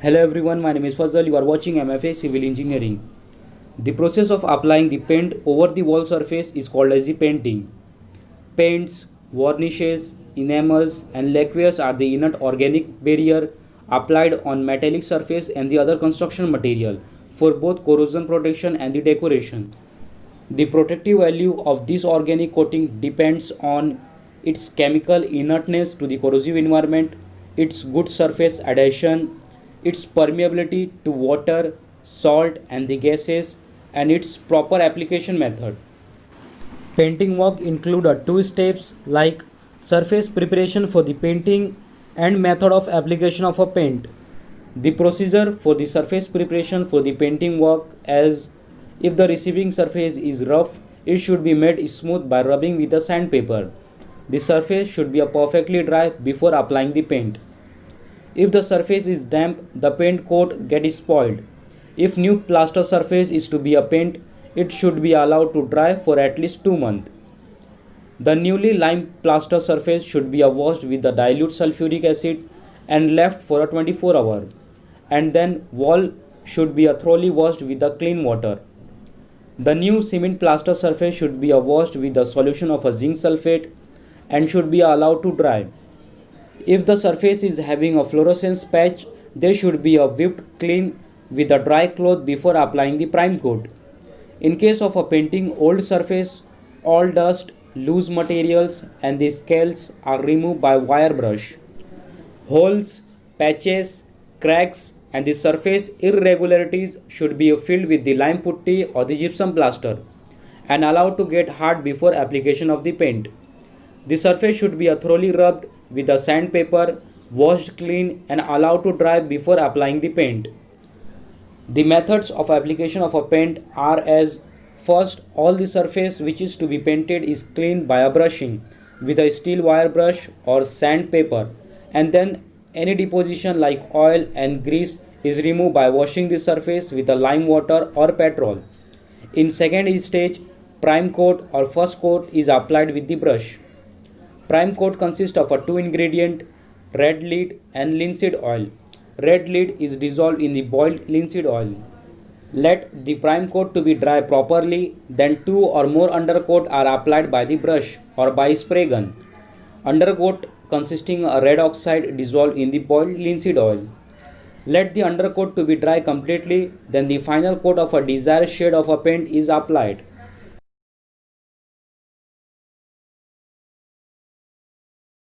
Hello everyone, my name is Fazal. You are watching MFA Civil Engineering. The process of applying the paint over the wall surface is called as the painting. Paints, varnishes, enamels and lacquers are the inert organic barrier applied on metallic surface and the other construction material for both corrosion protection and the decoration. The protective value of this organic coating depends on its chemical inertness to the corrosive environment, its good surface adhesion, its permeability to water, salt and the gases, and its proper application method. Painting work include two steps like surface preparation for the painting and method of application of a paint. The procedure for the surface preparation for the painting work as if the receiving surface is rough, it should be made smooth by rubbing with a sandpaper. The surface should be perfectly dry before applying the paint. If the surface is damp, the paint coat gets spoiled. If new plaster surface is to be a paint, it should be allowed to dry for at least 2 months. The newly limed plaster surface should be washed with the dilute sulfuric acid and left for a 24 hours. And then wall should be thoroughly washed with the clean water. The new cement plaster surface should be washed with a solution of a zinc sulfate and should be allowed to dry. If the surface is having a fluorescence patch, they should be whipped clean with a dry cloth before applying the prime coat. In case of a painting old surface, all dust, loose materials and the scales are removed by wire brush. Holes, patches, cracks and the surface irregularities should be filled with the lime putty or the gypsum plaster and allowed to get hard before application of the paint. The surface should be thoroughly rubbed with a sandpaper, washed clean and allowed to dry before applying the paint. The methods of application of a paint are as first, all the surface which is to be painted is cleaned by a brushing with a steel wire brush or sandpaper, and then any deposition like oil and grease is removed by washing the surface with a lime water or petrol. In second stage, prime coat or first coat is applied with the brush. Prime coat consists of a two ingredient, red lead and linseed oil. Red lead is dissolved in the boiled linseed oil. Let the prime coat to be dry properly, then two or more undercoat are applied by the brush or by spray gun. Undercoat consisting of red oxide dissolved in the boiled linseed oil. Let the undercoat to be dry completely, then the final coat of a desired shade of a paint is applied.